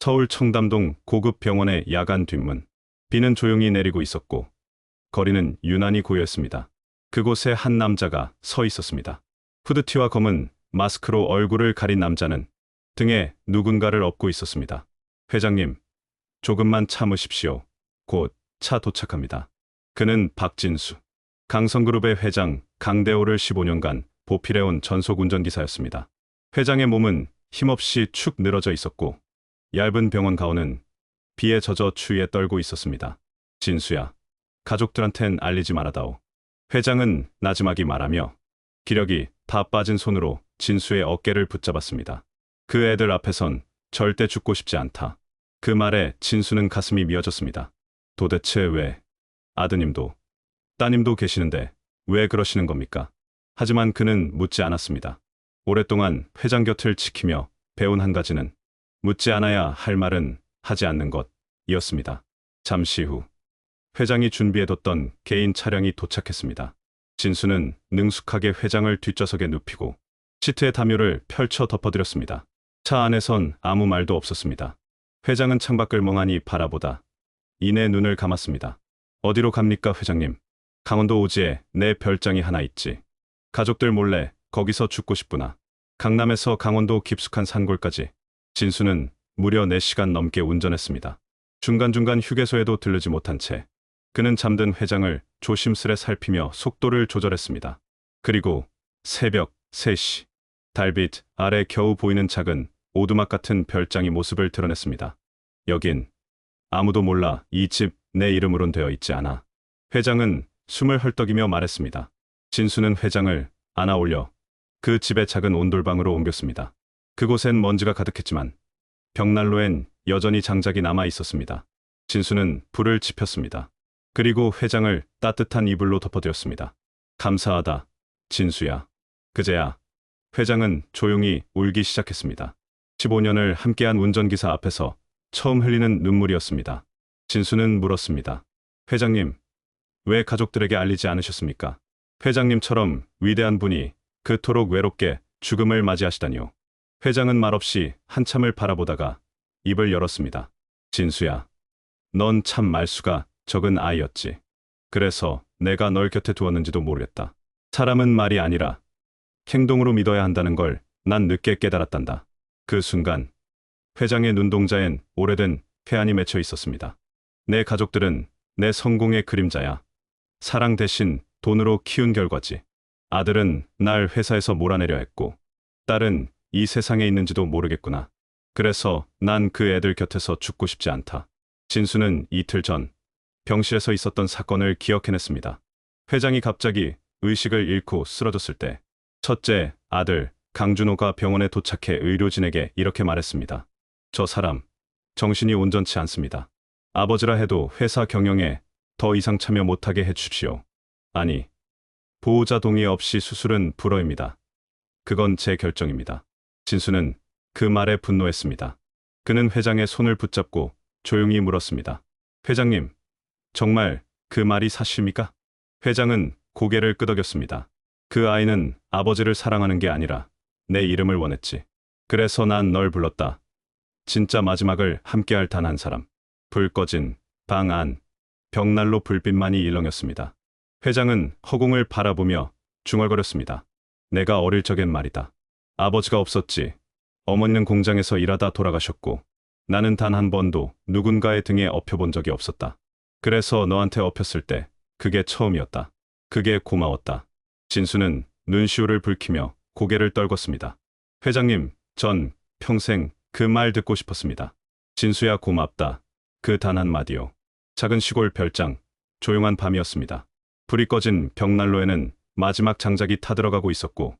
서울 청담동 고급 병원의 야간 뒷문. 비는 조용히 내리고 있었고 거리는 유난히 고요했습니다. 그곳에 한 남자가 서 있었습니다. 후드티와 검은 마스크로 얼굴을 가린 남자는 등에 누군가를 업고 있었습니다. 회장님, 조금만 참으십시오. 곧 차 도착합니다. 그는 박진수. 강성그룹의 회장 강대호를 15년간 보필해온 전속 운전기사였습니다. 회장의 몸은 힘없이 축 늘어져 있었고 얇은 병원 가운은 비에 젖어 추위에 떨고 있었습니다. 진수야, 가족들한텐 알리지 말아다오. 회장은 나지막이 말하며 기력이 다 빠진 손으로 진수의 어깨를 붙잡았습니다. 그 애들 앞에선 절대 죽고 싶지 않다. 그 말에 진수는 가슴이 미어졌습니다. 도대체 왜? 아드님도 따님도 계시는데 왜 그러시는 겁니까? 하지만 그는 묻지 않았습니다. 오랫동안 회장 곁을 지키며 배운 한 가지는 묻지 않아야 할 말은 하지 않는 것이었습니다. 잠시 후 회장이 준비해뒀던 개인 차량이 도착했습니다. 진수는 능숙하게 회장을 뒷좌석에 눕히고 시트에 담요를 펼쳐 덮어드렸습니다. 차 안에선 아무 말도 없었습니다. 회장은 창밖을 멍하니 바라보다 이내 눈을 감았습니다. 어디로 갑니까, 회장님? 강원도 오지에 내 별장이 하나 있지. 가족들 몰래 거기서 죽고 싶구나. 강남에서 강원도 깊숙한 산골까지. 진수는 무려 4시간 넘게 운전했습니다. 중간중간 휴게소에도 들르지 못한 채 그는 잠든 회장을 조심스레 살피며 속도를 조절했습니다. 그리고 새벽 3시 달빛 아래 겨우 보이는 작은 오두막 같은 별장이 모습을 드러냈습니다. 여긴 아무도 몰라. 이 집 내 이름으론 되어 있지 않아. 회장은 숨을 헐떡이며 말했습니다. 진수는 회장을 안아 올려 그 집의 작은 온돌방으로 옮겼습니다. 그곳엔 먼지가 가득했지만 벽난로엔 여전히 장작이 남아 있었습니다. 진수는 불을 지폈습니다. 그리고 회장을 따뜻한 이불로 덮어드렸습니다. 감사하다, 진수야. 그제야 회장은 조용히 울기 시작했습니다. 15년을 함께한 운전기사 앞에서 처음 흘리는 눈물이었습니다. 진수는 물었습니다. 회장님, 왜 가족들에게 알리지 않으셨습니까? 회장님처럼 위대한 분이 그토록 외롭게 죽음을 맞이하시다니요. 회장은 말없이 한참을 바라보다가 입을 열었습니다. 진수야, 넌 참 말수가 적은 아이였지. 그래서 내가 널 곁에 두었는지도 모르겠다. 사람은 말이 아니라 행동으로 믿어야 한다는 걸 난 늦게 깨달았단다. 그 순간 회장의 눈동자엔 오래된 회한이 맺혀 있었습니다. 내 가족들은 내 성공의 그림자야. 사랑 대신 돈으로 키운 결과지. 아들은 날 회사에서 몰아내려 했고 딸은 이 세상에 있는지도 모르겠구나. 그래서 난 그 애들 곁에서 죽고 싶지 않다. 진수는 이틀 전 병실에서 있었던 사건을 기억해냈습니다. 회장이 갑자기 의식을 잃고 쓰러졌을 때 첫째 아들 강준호가 병원에 도착해 의료진에게 이렇게 말했습니다. 저 사람 정신이 온전치 않습니다. 아버지라 해도 회사 경영에 더 이상 참여 못하게 해주십시오. 아니, 보호자 동의 없이 수술은 불허입니다. 그건 제 결정입니다. 진수는 그 말에 분노했습니다. 그는 회장의 손을 붙잡고 조용히 물었습니다. 회장님, 정말 그 말이 사실입니까? 회장은 고개를 끄덕였습니다. 그 아이는 아버지를 사랑하는 게 아니라 내 이름을 원했지. 그래서 난 널 불렀다. 진짜 마지막을 함께할 단 한 사람. 불 꺼진 방 안, 벽난로 불빛만이 일렁였습니다. 회장은 허공을 바라보며 중얼거렸습니다. 내가 어릴 적엔 말이다. 아버지가 없었지. 어머니는 공장에서 일하다 돌아가셨고 나는 단 한 번도 누군가의 등에 엎여본 적이 없었다. 그래서 너한테 엎였을 때 그게 처음이었다. 그게 고마웠다. 진수는 눈시울을 붉히며 고개를 떨궜습니다. 회장님, 전 평생 그 말 듣고 싶었습니다. 진수야, 고맙다. 그 단 한마디요. 작은 시골 별장, 조용한 밤이었습니다. 불이 꺼진 벽난로에는 마지막 장작이 타들어가고 있었고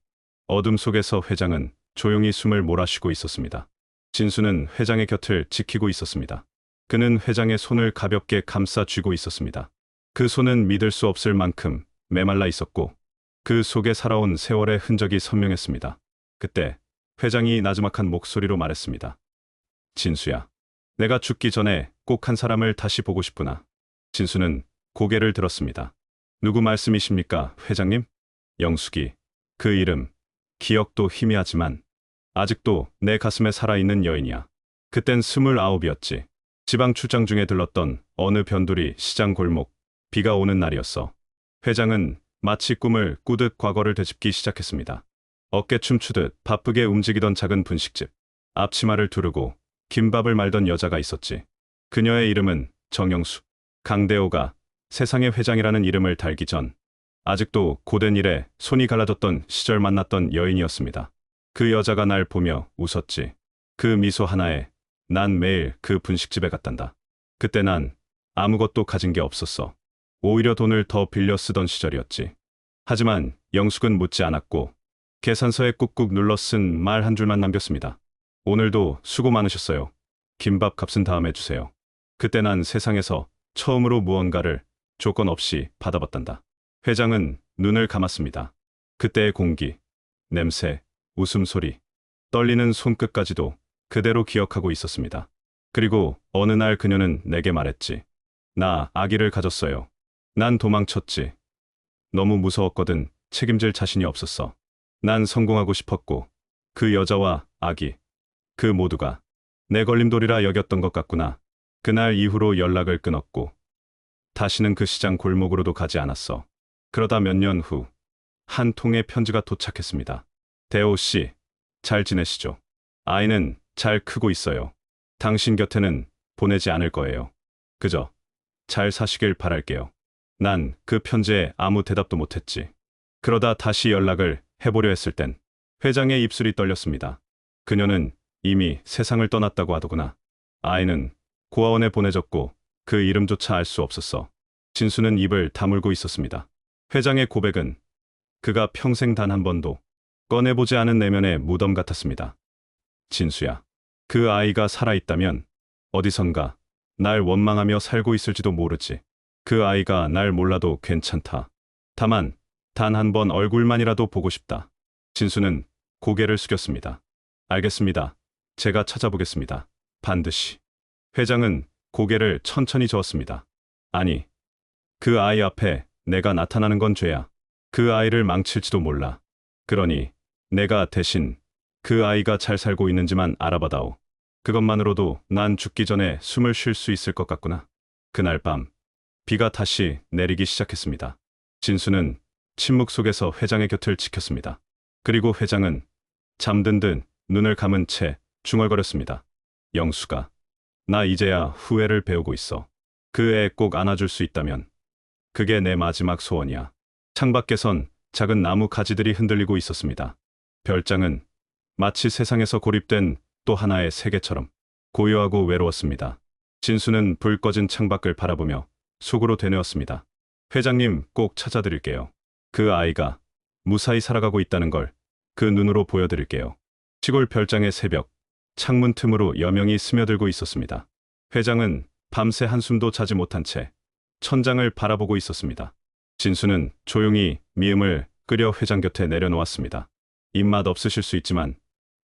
어둠 속에서 회장은 조용히 숨을 몰아쉬고 있었습니다. 진수는 회장의 곁을 지키고 있었습니다. 그는 회장의 손을 가볍게 감싸 쥐고 있었습니다. 그 손은 믿을 수 없을 만큼 메말라 있었고 그 속에 살아온 세월의 흔적이 선명했습니다. 그때 회장이 나지막한 목소리로 말했습니다. 진수야, 내가 죽기 전에 꼭 한 사람을 다시 보고 싶구나. 진수는 고개를 들었습니다. 누구 말씀이십니까, 회장님? 영숙이. 그 이름, 기억도 희미하지만 아직도 내 가슴에 살아있는 여인이야. 그땐 29이었지. 지방 출장 중에 들렀던 어느 변두리 시장 골목. 비가 오는 날이었어. 회장은 마치 꿈을 꾸듯 과거를 되짚기 시작했습니다. 어깨 춤추듯 바쁘게 움직이던 작은 분식집. 앞치마를 두르고 김밥을 말던 여자가 있었지. 그녀의 이름은 정영수. 강대호가 세상에 회장이라는 이름을 달기 전 아직도 고된 일에 손이 갈라졌던 시절 만났던 여인이었습니다. 그 여자가 날 보며 웃었지. 그 미소 하나에 난 매일 그 분식집에 갔단다. 그때 난 아무것도 가진 게 없었어. 오히려 돈을 더 빌려 쓰던 시절이었지. 하지만 영숙은 묻지 않았고 계산서에 꾹꾹 눌러 쓴 말 한 줄만 남겼습니다. 오늘도 수고 많으셨어요. 김밥 값은 다음에 주세요. 그때 난 세상에서 처음으로 무언가를 조건 없이 받아봤단다. 회장은 눈을 감았습니다. 그때의 공기, 냄새, 웃음소리, 떨리는 손끝까지도 그대로 기억하고 있었습니다. 그리고 어느 날 그녀는 내게 말했지. 나 아기를 가졌어요. 난 도망쳤지. 너무 무서웠거든. 책임질 자신이 없었어. 난 성공하고 싶었고 그 여자와 아기, 그 모두가 내 걸림돌이라 여겼던 것 같구나. 그날 이후로 연락을 끊었고 다시는 그 시장 골목으로도 가지 않았어. 그러다 몇 년 후 한 통의 편지가 도착했습니다. 대호 씨, 잘 지내시죠? 아이는 잘 크고 있어요. 당신 곁에는 보내지 않을 거예요. 그저 잘 사시길 바랄게요. 난 그 편지에 아무 대답도 못했지. 그러다 다시 연락을 해보려 했을 땐 회장의 입술이 떨렸습니다. 그녀는 이미 세상을 떠났다고 하더구나. 아이는 고아원에 보내졌고 그 이름조차 알 수 없었어. 진수는 입을 다물고 있었습니다. 회장의 고백은 그가 평생 단 한 번도 꺼내보지 않은 내면의 무덤 같았습니다. 진수야, 그 아이가 살아있다면 어디선가 날 원망하며 살고 있을지도 모르지. 그 아이가 날 몰라도 괜찮다. 다만 단 한 번 얼굴만이라도 보고 싶다. 진수는 고개를 숙였습니다. 알겠습니다. 제가 찾아보겠습니다. 반드시. 회장은 고개를 천천히 저었습니다. 아니, 그 아이 앞에 내가 나타나는 건 죄야. 그 아이를 망칠지도 몰라. 그러니 내가 대신 그 아이가 잘 살고 있는지만 알아봐다오. 그것만으로도 난 죽기 전에 숨을 쉴 수 있을 것 같구나. 그날 밤 비가 다시 내리기 시작했습니다. 진수는 침묵 속에서 회장의 곁을 지켰습니다. 그리고 회장은 잠든 듯 눈을 감은 채 중얼거렸습니다. 영수가, 나 이제야 후회를 배우고 있어. 그 애 꼭 안아줄 수 있다면 그게 내 마지막 소원이야. 창밖에선 작은 나무 가지들이 흔들리고 있었습니다. 별장은 마치 세상에서 고립된 또 하나의 세계처럼 고요하고 외로웠습니다. 진수는 불 꺼진 창밖을 바라보며 속으로 되뇌었습니다. 회장님 꼭 찾아드릴게요. 그 아이가 무사히 살아가고 있다는 걸 그 눈으로 보여드릴게요. 시골 별장의 새벽, 창문 틈으로 여명이 스며들고 있었습니다. 회장은 밤새 한숨도 자지 못한 채 천장을 바라보고 있었습니다. 진수는 조용히 미음을 끓여 회장 곁에 내려놓았습니다. 입맛 없으실 수 있지만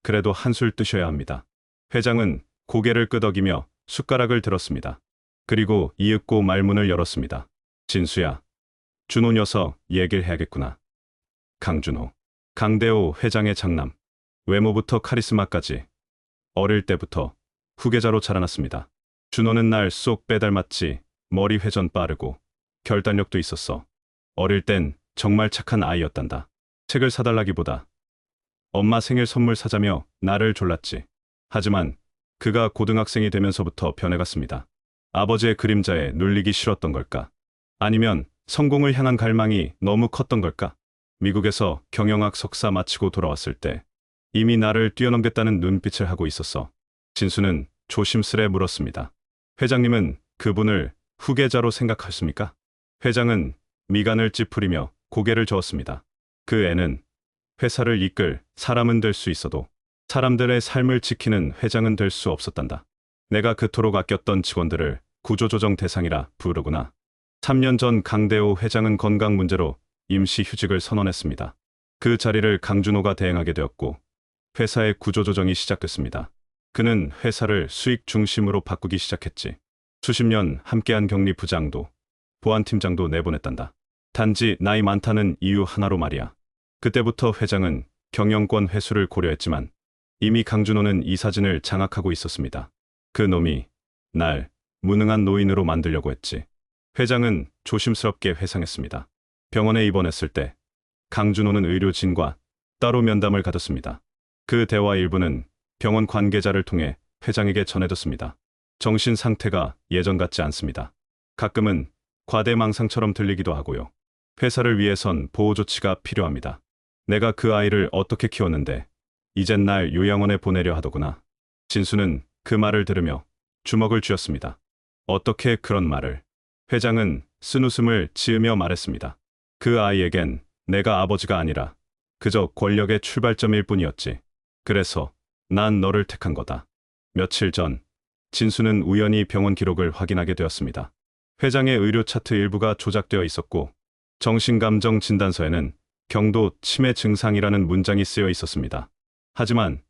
그래도 한술 뜨셔야 합니다. 회장은 고개를 끄덕이며 숟가락을 들었습니다. 그리고 이윽고 말문을 열었습니다. 진수야, 준호 녀석 얘기를 해야겠구나. 강준호, 강대호 회장의 장남. 외모부터 카리스마까지 어릴 때부터 후계자로 자라났습니다. 준호는 날 쏙 빼닮았지. 머리 회전 빠르고 결단력도 있었어. 어릴 땐 정말 착한 아이였단다. 책을 사달라기보다 엄마 생일 선물 사자며 나를 졸랐지. 하지만 그가 고등학생이 되면서부터 변해갔습니다. 아버지의 그림자에 눌리기 싫었던 걸까? 아니면 성공을 향한 갈망이 너무 컸던 걸까? 미국에서 경영학 석사 마치고 돌아왔을 때 이미 나를 뛰어넘겠다는 눈빛을 하고 있었어. 진수는 조심스레 물었습니다. 회장님은 그분을 후계자로 생각하십니까? 회장은 미간을 찌푸리며 고개를 저었습니다. 그 애는 회사를 이끌 사람은 될 수 있어도 사람들의 삶을 지키는 회장은 될 수 없었단다. 내가 그토록 아꼈던 직원들을 구조조정 대상이라 부르구나. 3년 전 강대호 회장은 건강 문제로 임시 휴직을 선언했습니다. 그 자리를 강준호가 대행하게 되었고 회사의 구조조정이 시작됐습니다. 그는 회사를 수익 중심으로 바꾸기 시작했지. 수십 년 함께한 격리부장도 보안팀장도 내보냈단다. 단지 나이 많다는 이유 하나로 말이야. 그때부터 회장은 경영권 회수를 고려했지만 이미 강준호는 이 사진을 장악하고 있었습니다. 그 놈이 날 무능한 노인으로 만들려고 했지. 회장은 조심스럽게 회상했습니다. 병원에 입원했을 때 강준호는 의료진과 따로 면담을 가졌습니다. 그 대화 일부는 병원 관계자를 통해 회장에게 전해졌습니다. 정신 상태가 예전 같지 않습니다. 가끔은 과대망상처럼 들리기도 하고요. 회사를 위해선 보호 조치가 필요합니다. 내가 그 아이를 어떻게 키웠는데 이젠 날 요양원에 보내려 하더구나. 진수는 그 말을 들으며 주먹을 쥐었습니다. 어떻게 그런 말을? 회장은 쓴웃음을 지으며 말했습니다. 그 아이에겐 내가 아버지가 아니라 그저 권력의 출발점일 뿐이었지. 그래서 난 너를 택한 거다. 며칠 전 진수는 우연히 병원 기록을 확인하게 되었습니다. 회장의 의료 차트 일부가 조작되어 있었고 정신감정 진단서에는 경도 치매 증상이라는 문장이 쓰여 있었습니다. 하지만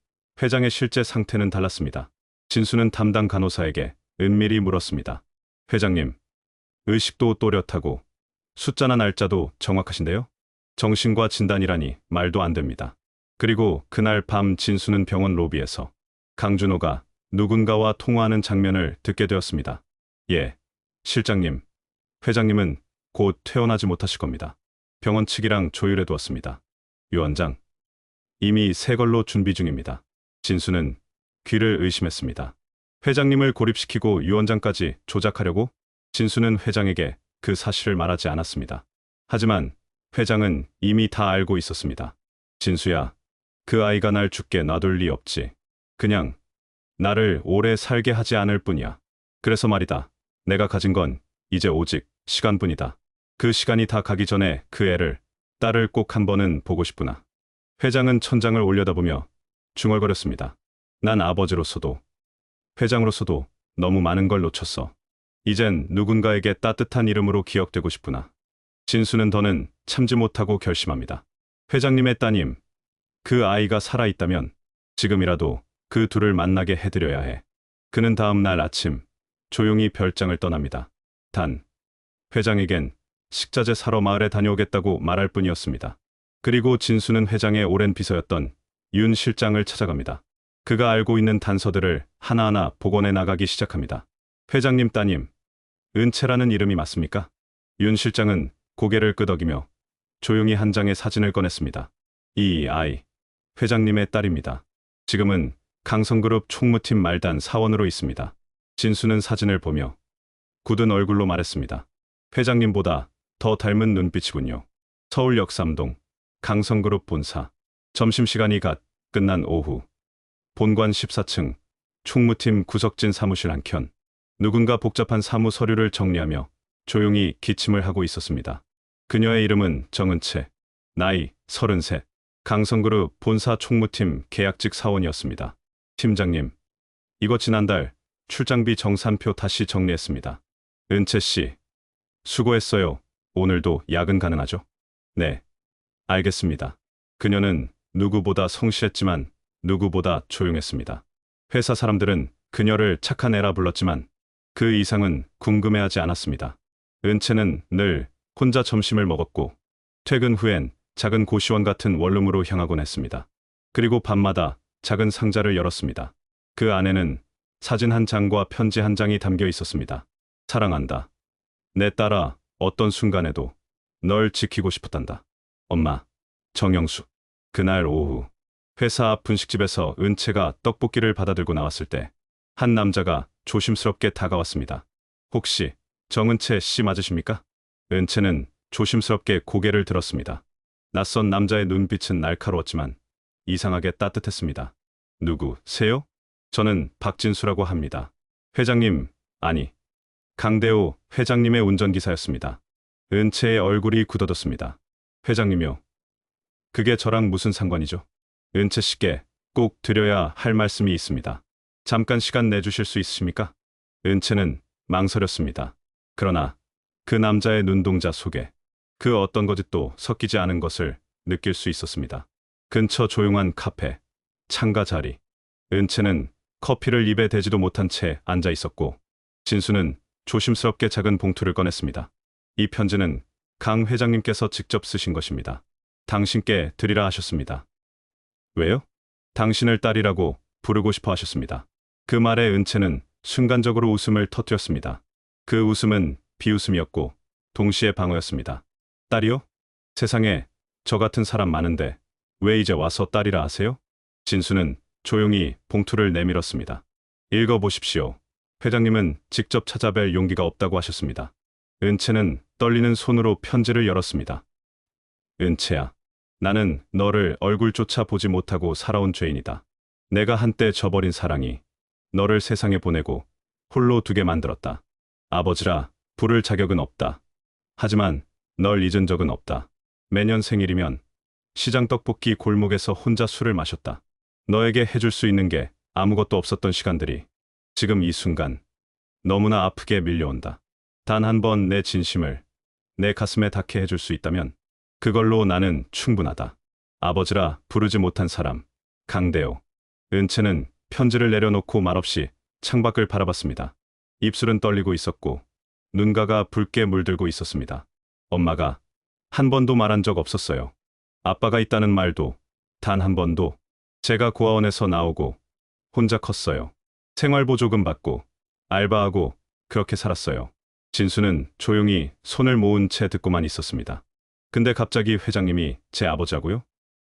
회장의 실제 상태는 달랐습니다. 진수는 담당 간호사에게 은밀히 물었습니다. 회장님, 의식도 또렷하고 숫자나 날짜도 정확하신데요? 정신과 진단이라니 말도 안 됩니다. 그리고 그날 밤 진수는 병원 로비에서 강준호가 누군가와 통화하는 장면을 듣게 되었습니다. 예, 실장님, 회장님은 곧 퇴원하지 못하실 겁니다. 병원 측이랑 조율해 두었습니다. 유 원장, 이미 새 걸로 준비 중입니다. 진수는 귀를 의심했습니다. 회장님을 고립시키고 유 원장까지 조작하려고? 진수는 회장에게 그 사실을 말하지 않았습니다. 하지만 회장은 이미 다 알고 있었습니다. 진수야, 그 아이가 날 죽게 놔둘 리 없지. 그냥 나를 오래 살게 하지 않을 뿐이야. 그래서 말이다. 내가 가진 건 이제 오직 시간뿐이다. 그 시간이 다 가기 전에 그 애를, 딸을 꼭 한 번은 보고 싶구나. 회장은 천장을 올려다보며 중얼거렸습니다. 난 아버지로서도 회장으로서도 너무 많은 걸 놓쳤어. 이젠 누군가에게 따뜻한 이름으로 기억되고 싶구나. 진수는 더는 참지 못하고 결심합니다. 회장님의 따님, 그 아이가 살아있다면 지금이라도 그 둘을 만나게 해드려야 해. 그는 다음 날 아침 조용히 별장을 떠납니다. 단, 회장에겐 식자재 사러 마을에 다녀오겠다고 말할 뿐이었습니다. 그리고 진수는 회장의 오랜 비서였던 윤 실장을 찾아갑니다. 그가 알고 있는 단서들을 하나하나 복원해 나가기 시작합니다. 회장님 따님, 은채라는 이름이 맞습니까? 윤 실장은 고개를 끄덕이며 조용히 한 장의 사진을 꺼냈습니다. 이 아이, 회장님의 딸입니다. 지금은 강성그룹 총무팀 말단 사원으로 있습니다. 진수는 사진을 보며 굳은 얼굴로 말했습니다. 회장님보다 더 닮은 눈빛이군요. 서울역 3동 강성그룹 본사. 점심시간이 갓 끝난 오후 본관 14층 총무팀 구석진 사무실 한켠. 누군가 복잡한 사무 서류를 정리하며 조용히 기침을 하고 있었습니다. 그녀의 이름은 정은채. 나이 33. 강성그룹 본사 총무팀 계약직 사원이었습니다. 팀장님, 이거 지난달 출장비 정산표 다시 정리했습니다. 은채 씨, 수고했어요. 오늘도 야근 가능하죠? 네, 알겠습니다. 그녀는 누구보다 성실했지만 누구보다 조용했습니다. 회사 사람들은 그녀를 착한 애라 불렀지만 그 이상은 궁금해하지 않았습니다. 은채는 늘 혼자 점심을 먹었고 퇴근 후엔 작은 고시원 같은 원룸으로 향하곤 했습니다. 그리고 밤마다 작은 상자를 열었습니다. 그 안에는 사진 한 장과 편지 한 장이 담겨 있었습니다. 사랑한다. 내 딸아, 어떤 순간에도 널 지키고 싶었단다. 엄마, 정영수. 그날 오후 회사 앞 분식집에서 은채가 떡볶이를 받아들고 나왔을 때 한 남자가 조심스럽게 다가왔습니다. 혹시 정은채 씨 맞으십니까? 은채는 조심스럽게 고개를 들었습니다. 낯선 남자의 눈빛은 날카로웠지만 이상하게 따뜻했습니다. 누구세요? 저는 박진수라고 합니다. 회장님, 아니, 강대호 회장님의 운전기사였습니다. 은채의 얼굴이 굳어졌습니다. 회장님이요? 그게 저랑 무슨 상관이죠? 은채 씨께 꼭 드려야 할 말씀이 있습니다. 잠깐 시간 내주실 수 있으십니까? 은채는 망설였습니다. 그러나 그 남자의 눈동자 속에 그 어떤 거짓도 섞이지 않은 것을 느낄 수 있었습니다. 근처 조용한 카페, 창가 자리. 은채는 커피를 입에 대지도 못한 채 앉아 있었고 진수는 조심스럽게 작은 봉투를 꺼냈습니다. 이 편지는 강 회장님께서 직접 쓰신 것입니다. 당신께 드리라 하셨습니다. 왜요? 당신을 딸이라고 부르고 싶어 하셨습니다. 그 말에 은채는 순간적으로 웃음을 터뜨렸습니다. 그 웃음은 비웃음이었고 동시에 방어였습니다. 딸이요? 세상에 저 같은 사람 많은데 왜 이제 와서 딸이라 하세요? 진수는 조용히 봉투를 내밀었습니다. 읽어보십시오. 회장님은 직접 찾아뵐 용기가 없다고 하셨습니다. 은채는 떨리는 손으로 편지를 열었습니다. 은채야, 나는 너를 얼굴조차 보지 못하고 살아온 죄인이다. 내가 한때 저버린 사랑이 너를 세상에 보내고 홀로 두게 만들었다. 아버지라 부를 자격은 없다. 하지만 널 잊은 적은 없다. 매년 생일이면 시장 떡볶이 골목에서 혼자 술을 마셨다. 너에게 해줄 수 있는 게 아무것도 없었던 시간들이 지금 이 순간 너무나 아프게 밀려온다. 단 한 번 내 진심을 내 가슴에 닿게 해줄 수 있다면 그걸로 나는 충분하다. 아버지라 부르지 못한 사람, 강대호. 은채는 편지를 내려놓고 말없이 창밖을 바라봤습니다. 입술은 떨리고 있었고 눈가가 붉게 물들고 있었습니다. 엄마가 한 번도 말한 적 없었어요. 아빠가 있다는 말도 단 한 번도. 제가 고아원에서 나오고 혼자 컸어요. 생활보조금 받고 알바하고 그렇게 살았어요. 진수는 조용히 손을 모은 채 듣고만 있었습니다. 근데 갑자기 회장님이 제 아버지라고요?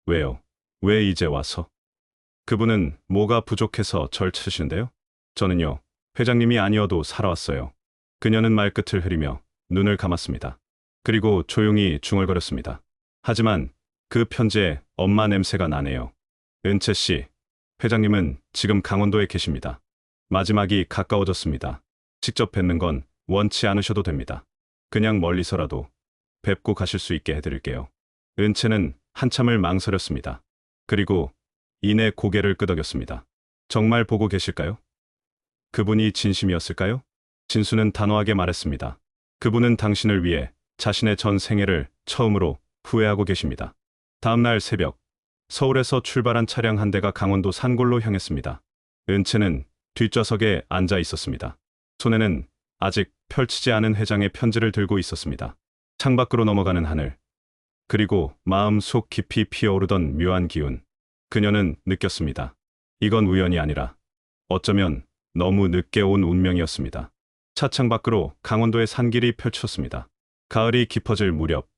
왜요? 왜 이제 와서? 그분은 뭐가 부족해서 절 찾으시는데요? 저는요, 회장님이 아니어도 살아왔어요. 그녀는 말끝을 흐리며 눈을 감았습니다. 그리고 조용히 중얼거렸습니다. 하지만 그 편지에 엄마 냄새가 나네요. 은채 씨, 회장님은 지금 강원도에 계십니다. 마지막이 가까워졌습니다. 직접 뵙는 건 원치 않으셔도 됩니다. 그냥 멀리서라도 뵙고 가실 수 있게 해드릴게요. 은채는 한참을 망설였습니다. 그리고 이내 고개를 끄덕였습니다. 정말 보고 계실까요? 그분이 진심이었을까요? 진수는 단호하게 말했습니다. 그분은 당신을 위해 자신의 전 생애를 처음으로 후회하고 계십니다. 다음 날 새벽, 서울에서 출발한 차량 한 대가 강원도 산골로 향했습니다. 은채는 뒷좌석에 앉아 있었습니다. 손에는 아직 펼치지 않은 회장의 편지를 들고 있었습니다. 창밖으로 넘어가는 하늘, 그리고 마음 속 깊이 피어오르던 묘한 기운. 그녀는 느꼈습니다. 이건 우연이 아니라 어쩌면 너무 늦게 온 운명이었습니다. 차창 밖으로 강원도의 산길이 펼쳤습니다. 가을이 깊어질 무렵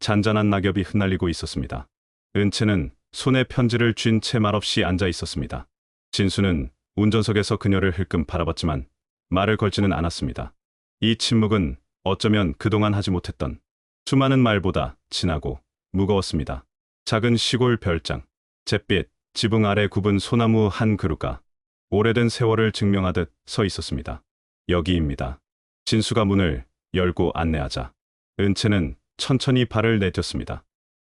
잔잔한 낙엽이 흩날리고 있었습니다. 은채는 손에 편지를 쥔 채 말없이 앉아 있었습니다. 진수는 운전석에서 그녀를 흘끔 바라봤지만 말을 걸지는 않았습니다. 이 침묵은 어쩌면 그동안 하지 못했던 수많은 말보다 진하고 무거웠습니다. 작은 시골 별장, 잿빛 지붕 아래 굽은 소나무 한 그루가 오래된 세월을 증명하듯 서 있었습니다. 여기입니다. 진수가 문을 열고 안내하자 은채는 천천히 발을 내딛었습니다.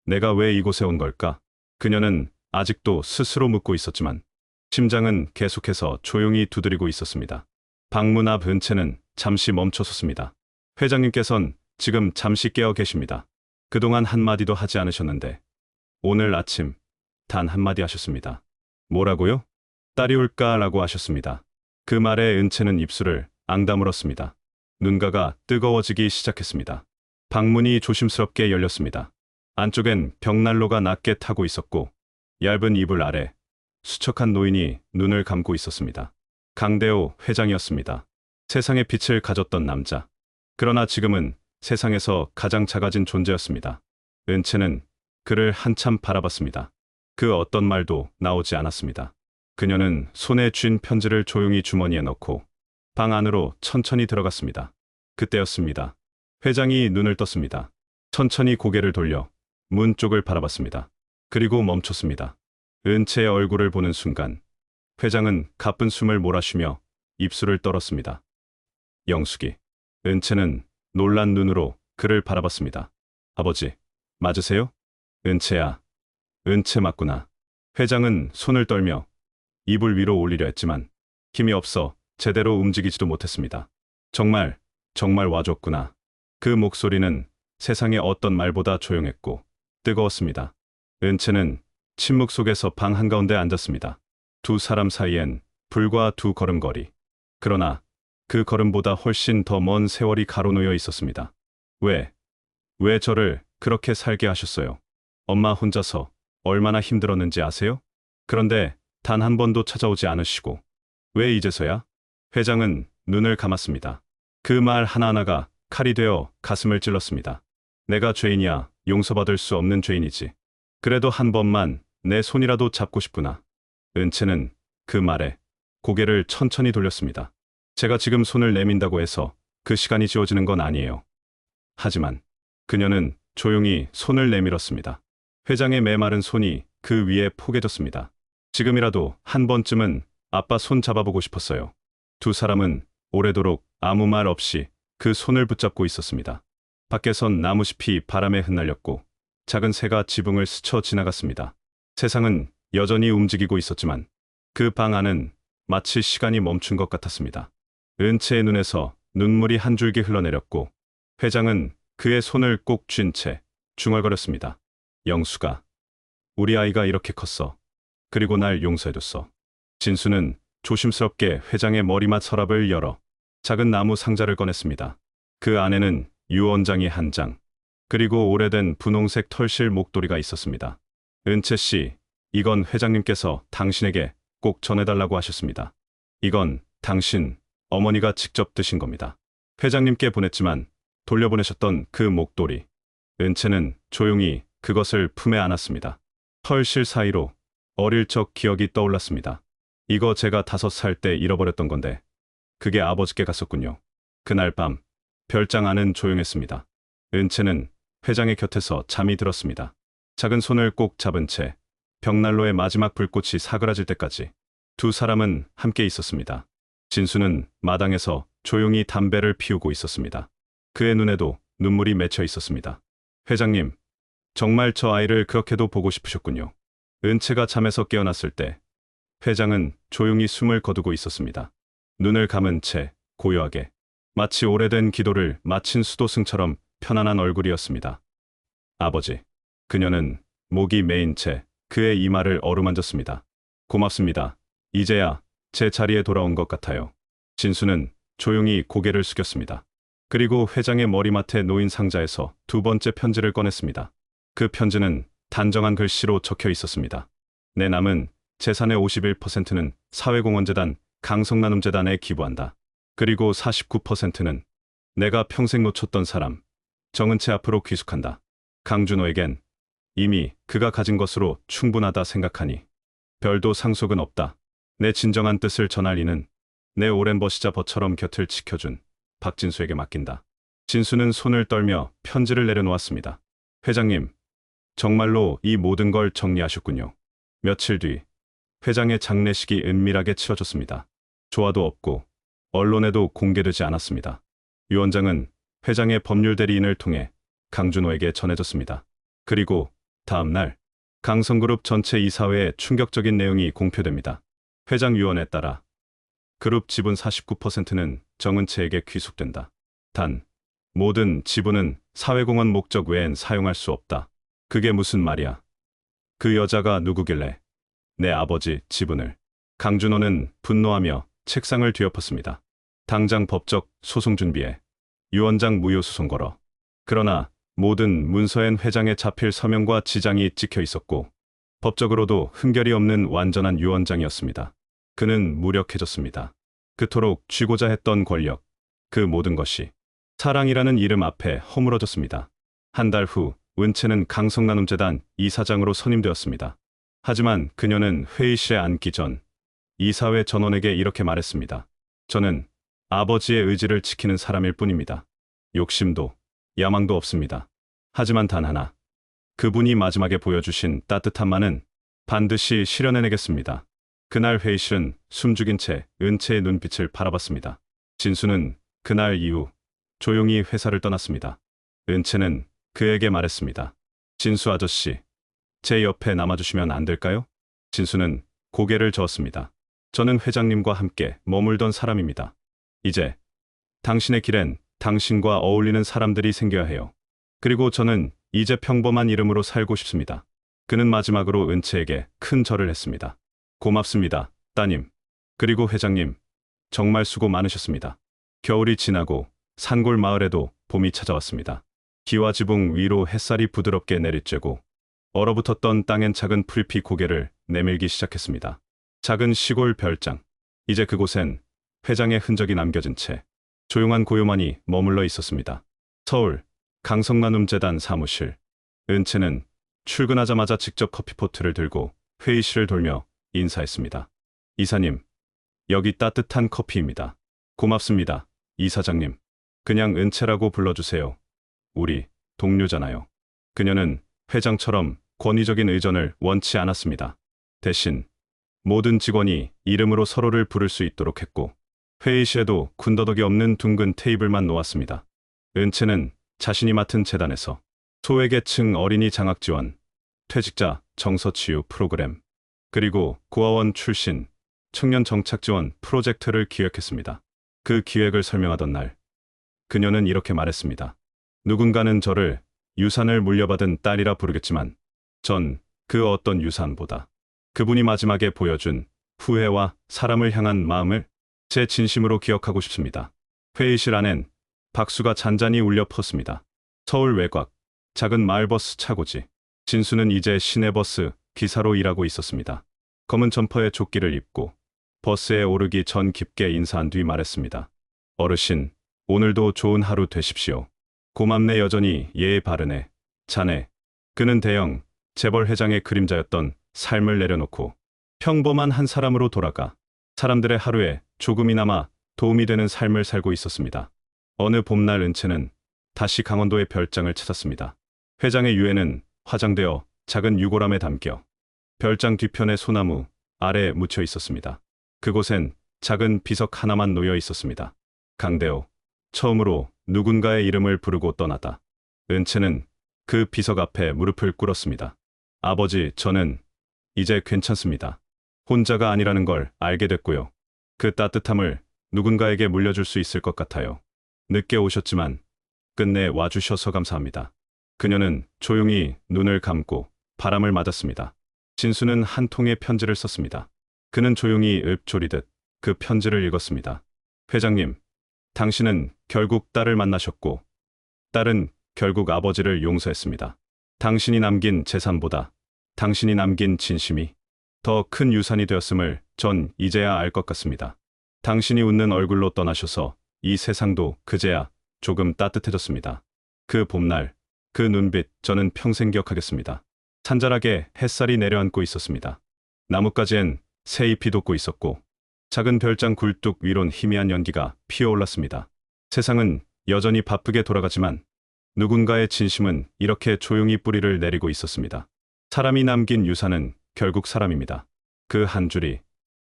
내가 왜 이곳에 온 걸까? 그녀는 아직도 스스로 묻고 있었지만 심장은 계속해서 조용히 두드리고 있었습니다. 방문 앞 은채는 잠시 멈춰섰습니다. 회장님께선 지금 잠시 깨어 계십니다. 그동안 한마디도 하지 않으셨는데 오늘 아침 단 한마디 하셨습니다. 뭐라고요? 딸이 올까라고 하셨습니다. 그 말에 은채는 입술을 앙다물었습니다. 눈가가 뜨거워지기 시작했습니다. 방문이 조심스럽게 열렸습니다. 안쪽엔 벽난로가 낮게 타고 있었고 얇은 이불 아래 수척한 노인이 눈을 감고 있었습니다. 강대호 회장이었습니다. 세상의 빛을 가졌던 남자. 그러나 지금은 세상에서 가장 작아진 존재였습니다. 은채는 그를 한참 바라봤습니다. 그 어떤 말도 나오지 않았습니다. 그녀는 손에 쥔 편지를 조용히 주머니에 넣고 방 안으로 천천히 들어갔습니다. 그때였습니다. 회장이 눈을 떴습니다. 천천히 고개를 돌려 문 쪽을 바라봤습니다. 그리고 멈췄습니다. 은채의 얼굴을 보는 순간 회장은 가쁜 숨을 몰아쉬며 입술을 떨었습니다. 영숙이. 은채는 놀란 눈으로 그를 바라봤습니다. 아버지, 맞으세요? 은채야. 은채 맞구나. 회장은 손을 떨며 이불 위로 올리려 했지만 힘이 없어 제대로 움직이지도 못했습니다. 정말 와줬구나. 그 목소리는 세상의 어떤 말보다 조용했고 뜨거웠습니다. 은채는 침묵 속에서 방 한가운데 앉았습니다. 두 사람 사이엔 불과 두 걸음거리. 그러나 그 걸음보다 훨씬 더 먼 세월이 가로놓여 있었습니다. 왜 저를 그렇게 살게 하셨어요? 엄마 혼자서 얼마나 힘들었는지 아세요? 그런데 단 한 번도 찾아오지 않으시고 왜 이제서야? 회장은 눈을 감았습니다. 그 말 하나하나가 칼이 되어 가슴을 찔렀습니다. 내가 죄인이야. 용서받을 수 없는 죄인이지. 그래도 한 번만 내 손이라도 잡고 싶구나. 은채는 그 말에 고개를 천천히 돌렸습니다. 제가 지금 손을 내민다고 해서 그 시간이 지워지는 건 아니에요. 하지만 그녀는 조용히 손을 내밀었습니다. 회장의 메마른 손이 그 위에 포개졌습니다. 지금이라도 한 번쯤은 아빠 손 잡아보고 싶었어요. 두 사람은 오래도록 아무 말 없이 그 손을 붙잡고 있었습니다. 밖에선 나무숲이 바람에 흩날렸고 작은 새가 지붕을 스쳐 지나갔습니다. 세상은 여전히 움직이고 있었지만 그 방 안은 마치 시간이 멈춘 것 같았습니다. 은채의 눈에서 눈물이 한 줄기 흘러내렸고 회장은 그의 손을 꼭 쥔 채 중얼거렸습니다. 영수가, 우리 아이가 이렇게 컸어. 그리고 날 용서해줬어. 진수는 조심스럽게 회장의 머리맡 서랍을 열어 작은 나무 상자를 꺼냈습니다. 그 안에는 유언장이 한 장, 그리고 오래된 분홍색 털실 목도리가 있었습니다. 은채 씨, 이건 회장님께서 당신에게 꼭 전해달라고 하셨습니다. 이건 당신 어머니가 직접 드신 겁니다. 회장님께 보냈지만 돌려보내셨던 그 목도리. 은채는 조용히 그것을 품에 안았습니다. 털실 사이로 어릴 적 기억이 떠올랐습니다. 이거 제가 5살 때 잃어버렸던 건데 그게 아버지께 갔었군요. 그날 밤 별장 안은 조용했습니다. 은채는 회장의 곁에서 잠이 들었습니다. 작은 손을 꼭 잡은 채 벽난로의 마지막 불꽃이 사그라질 때까지 두 사람은 함께 있었습니다. 진수는 마당에서 조용히 담배를 피우고 있었습니다. 그의 눈에도 눈물이 맺혀 있었습니다. 회장님, 정말 저 아이를 그렇게도 보고 싶으셨군요. 은채가 잠에서 깨어났을 때 회장은 조용히 숨을 거두고 있었습니다. 눈을 감은 채 고요하게, 마치 오래된 기도를 마친 수도승처럼 편안한 얼굴이었습니다. 아버지. 그녀는 목이 메인 채 그의 이마를 어루만졌습니다. 고맙습니다. 이제야 제 자리에 돌아온 것 같아요. 진수는 조용히 고개를 숙였습니다. 그리고 회장의 머리맡에 놓인 상자에서 두 번째 편지를 꺼냈습니다. 그 편지는 단정한 글씨로 적혀 있었습니다. 내 남은 재산의 51%는 사회공헌재단 강성나눔재단에 기부한다. 그리고 49%는 내가 평생 놓쳤던 사람 정은채 앞으로 귀숙한다. 강준호에겐 이미 그가 가진 것으로 충분하다 생각하니 별도 상속은 없다. 내 진정한 뜻을 전할 이는 내 오랜 버시자 버처럼 곁을 지켜준 박진수에게 맡긴다. 진수는 손을 떨며 편지를 내려놓았습니다. 회장님, 정말로 이 모든 걸 정리하셨군요. 며칠 뒤 회장의 장례식이 은밀하게 치러졌습니다. 조화도 없고 언론에도 공개되지 않았습니다. 유언장은 회장의 법률 대리인을 통해 강준호에게 전해졌습니다. 그리고 다음 날 강성그룹 전체 이사회에 충격적인 내용이 공표됩니다. 회장 유언에 따라 그룹 지분 49%는 정은채에게 귀속된다. 단, 모든 지분은 사회공헌 목적 외엔 사용할 수 없다. 그게 무슨 말이야? 그 여자가 누구길래 내 아버지 지분을. 강준호는 분노하며 책상을 뒤엎었습니다. 당장 법적 소송 준비해. 유언장 무효 소송 걸어. 그러나 모든 문서엔 회장의 자필 서명과 지장이 찍혀 있었고 법적으로도 흠결이 없는 완전한 유언장이었습니다. 그는 무력해졌습니다. 그토록 쥐고자 했던 권력, 그 모든 것이 사랑이라는 이름 앞에 허물어졌습니다. 한 달 후 은채는 강성나눔재단 이사장으로 선임되었습니다. 하지만 그녀는 회의실에 앉기 전 이사회 전원에게 이렇게 말했습니다. 저는 아버지의 의지를 지키는 사람일 뿐입니다. 욕심도 야망도 없습니다. 하지만 단 하나, 그분이 마지막에 보여주신 따뜻함만은 반드시 실현해내겠습니다. 그날 회의실은 숨죽인 채 은채의 눈빛을 바라봤습니다. 진수는 그날 이후 조용히 회사를 떠났습니다. 은채는 그에게 말했습니다. 진수 아저씨, 제 옆에 남아주시면 안 될까요? 진수는 고개를 저었습니다. 저는 회장님과 함께 머물던 사람입니다. 이제 당신의 길엔 당신과 어울리는 사람들이 생겨야 해요. 그리고 저는 이제 평범한 이름으로 살고 싶습니다. 그는 마지막으로 은채에게 큰 절을 했습니다. 고맙습니다, 따님. 그리고 회장님, 정말 수고 많으셨습니다. 겨울이 지나고 산골 마을에도 봄이 찾아왔습니다. 기와 지붕 위로 햇살이 부드럽게 내리쬐고 얼어붙었던 땅엔 작은 풀잎이 고개를 내밀기 시작했습니다. 작은 시골 별장. 이제 그곳엔 회장의 흔적이 남겨진 채 조용한 고요만이 머물러 있었습니다. 서울 강성나눔재단 사무실. 은채는 출근하자마자 직접 커피포트를 들고 회의실을 돌며 인사했습니다. 이사님, 여기 따뜻한 커피입니다. 고맙습니다, 이사장님. 그냥 은채라고 불러주세요. 우리 동료잖아요. 그녀는 회장처럼 권위적인 의전을 원치 않았습니다. 대신 모든 직원이 이름으로 서로를 부를 수 있도록 했고, 회의실에도 군더더기 없는 둥근 테이블만 놓았습니다. 은채는 자신이 맡은 재단에서 소외계층 어린이 장학 지원, 퇴직자 정서 치유 프로그램, 그리고 고아원 출신 청년 정착 지원 프로젝트를 기획했습니다. 그 기획을 설명하던 날, 그녀는 이렇게 말했습니다. 누군가는 저를 유산을 물려받은 딸이라 부르겠지만, 전 그 어떤 유산보다 그분이 마지막에 보여준 후회와 사람을 향한 마음을 제 진심으로 기억하고 싶습니다. 회의실 안엔 박수가 잔잔히 울려 퍼졌습니다. 서울 외곽, 작은 마을버스 차고지. 진수는 이제 시내버스 기사로 일하고 있었습니다. 검은 점퍼에 조끼를 입고 버스에 오르기 전 깊게 인사한 뒤 말했습니다. 어르신, 오늘도 좋은 하루 되십시오. 고맙네. 여전히 예의 바르네. 자네. 그는 대형 재벌 회장의 그림자였던 삶을 내려놓고 평범한 한 사람으로 돌아가 사람들의 하루에 조금이나마 도움이 되는 삶을 살고 있었습니다. 어느 봄날 은채는 다시 강원도의 별장을 찾았습니다. 회장의 유해는 화장되어 작은 유골함에 담겨 별장 뒤편의 소나무 아래에 묻혀 있었습니다. 그곳엔 작은 비석 하나만 놓여 있었습니다. 강대호. 처음으로 누군가의 이름을 부르고 떠나다. 은채는 그 비석 앞에 무릎을 꿇었습니다. 아버지, 저는 이제 괜찮습니다. 혼자가 아니라는 걸 알게 됐고요. 그 따뜻함을 누군가에게 물려줄 수 있을 것 같아요. 늦게 오셨지만 끝내 와주셔서 감사합니다. 그녀는 조용히 눈을 감고 바람을 맞았습니다. 진수는 한 통의 편지를 썼습니다. 그는 조용히 읊조리듯 그 편지를 읽었습니다. 회장님, 당신은 결국 딸을 만나셨고, 딸은 결국 아버지를 용서했습니다. 당신이 남긴 재산보다 당신이 남긴 진심이 더 큰 유산이 되었음을 전 이제야 알 것 같습니다. 당신이 웃는 얼굴로 떠나셔서 이 세상도 그제야 조금 따뜻해졌습니다. 그 봄날, 그 눈빛 저는 평생 기억하겠습니다. 산자락에 햇살이 내려앉고 있었습니다. 나뭇가지엔 새잎이 돋고 있었고, 작은 별장 굴뚝 위론 희미한 연기가 피어올랐습니다. 세상은 여전히 바쁘게 돌아가지만 누군가의 진심은 이렇게 조용히 뿌리를 내리고 있었습니다. 사람이 남긴 유산은 결국 사람입니다. 그 한 줄이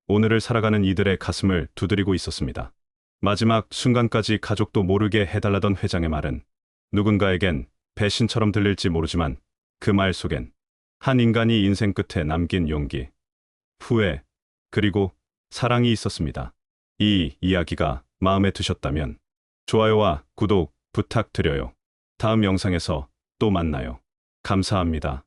오늘을 살아가는 이들의 가슴을 두드리고 있었습니다. 마지막 순간까지 가족도 모르게 해달라던 회장의 말은 누군가에겐 배신처럼 들릴지 모르지만 그 말 속엔 한 인간이 인생 끝에 남긴 용기, 후회, 그리고 사랑이 있었습니다. 이 이야기가 마음에 드셨다면 좋아요와 구독 부탁드려요. 다음 영상에서 또 만나요. 감사합니다.